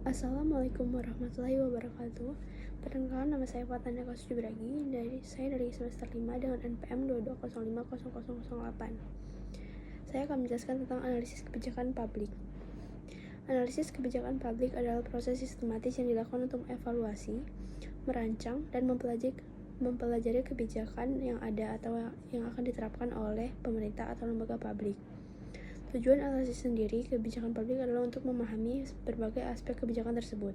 Assalamualaikum warahmatullahi wabarakatuh. Perkenalkan, nama saya Fatana Kasujubragi. Saya dari semester 5 dengan NPM 22050008. Saya akan menjelaskan tentang analisis kebijakan publik. Analisis kebijakan publik adalah proses sistematis yang dilakukan untuk mengevaluasi, merancang, dan mempelajari kebijakan yang ada atau yang akan diterapkan oleh pemerintah atau lembaga publik. Tujuan analisis sendiri kebijakan publik adalah untuk memahami berbagai aspek kebijakan tersebut,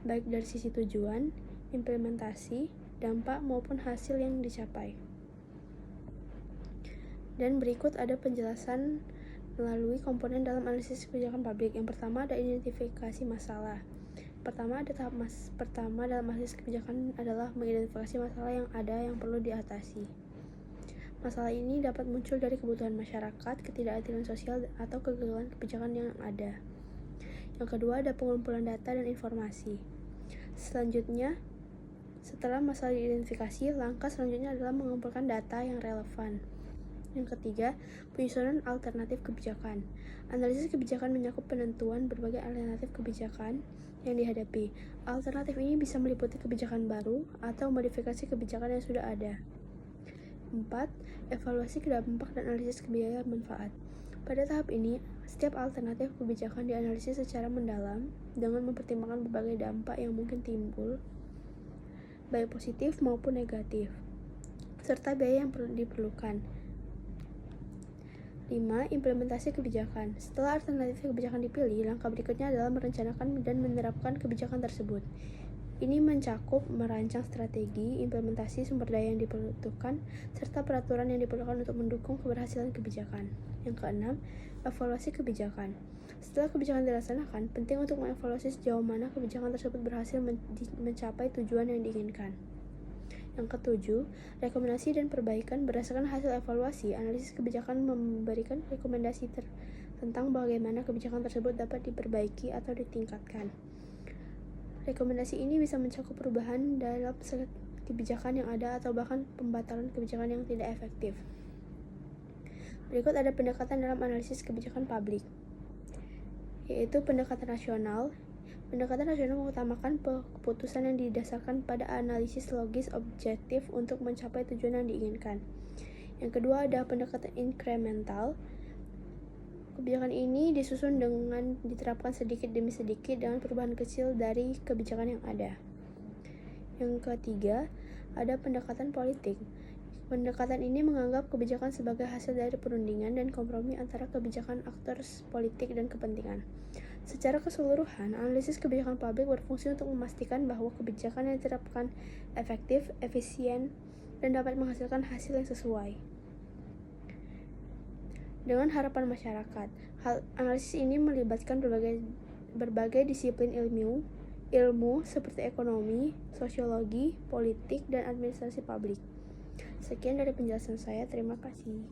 baik dari sisi tujuan, implementasi, dampak, maupun hasil yang dicapai. Dan berikut ada penjelasan melalui komponen dalam analisis kebijakan publik. Yang pertama ada identifikasi masalah. Tahap pertama dalam analisis kebijakan adalah mengidentifikasi masalah yang ada yang perlu diatasi. Masalah ini dapat muncul dari kebutuhan masyarakat, ketidakadilan sosial, atau kegagalan kebijakan yang ada. Yang kedua ada pengumpulan data dan informasi. Selanjutnya, setelah masalah diidentifikasi, langkah selanjutnya adalah mengumpulkan data yang relevan. Yang ketiga, penyusunan alternatif kebijakan. Analisis kebijakan mencakup penentuan berbagai alternatif kebijakan yang dihadapi. Alternatif ini bisa meliputi kebijakan baru atau modifikasi kebijakan yang sudah ada. 4. Evaluasi dampak dan analisis kebijakan manfaat. Pada tahap ini, setiap alternatif kebijakan dianalisis secara mendalam dengan mempertimbangkan berbagai dampak yang mungkin timbul, baik positif maupun negatif, serta biaya yang diperlukan. 5. Implementasi kebijakan. Setelah alternatif kebijakan dipilih, langkah berikutnya adalah merencanakan dan menerapkan kebijakan tersebut. Ini mencakup merancang strategi, implementasi sumber daya yang diperlukan, serta peraturan yang diperlukan untuk mendukung keberhasilan kebijakan. Yang keenam, evaluasi kebijakan. Setelah kebijakan dilaksanakan, penting untuk mengevaluasi sejauh mana kebijakan tersebut berhasil mencapai tujuan yang diinginkan. Yang ketujuh, rekomendasi dan perbaikan. Berdasarkan hasil evaluasi, analisis kebijakan memberikan rekomendasi tentang bagaimana kebijakan tersebut dapat diperbaiki atau ditingkatkan. Rekomendasi ini bisa mencakup perubahan dalam kebijakan yang ada atau bahkan pembatalan kebijakan yang tidak efektif. Berikut ada pendekatan dalam analisis kebijakan publik, yaitu pendekatan rasional. Pendekatan rasional mengutamakan keputusan yang didasarkan pada analisis logis objektif untuk mencapai tujuan yang diinginkan. Yang kedua ada pendekatan inkremental. Kebijakan ini disusun dengan diterapkan sedikit demi sedikit dengan perubahan kecil dari kebijakan yang ada. Yang ketiga, ada pendekatan politik. Pendekatan ini menganggap kebijakan sebagai hasil dari perundingan dan kompromi antara kebijakan aktor politik dan kepentingan. Secara keseluruhan, analisis kebijakan publik berfungsi untuk memastikan bahwa kebijakan yang diterapkan efektif, efisien, dan dapat menghasilkan hasil yang sesuai dengan harapan masyarakat. Analisis ini melibatkan berbagai disiplin ilmu seperti ekonomi, sosiologi, politik, dan administrasi publik. Sekian dari penjelasan saya, terima kasih.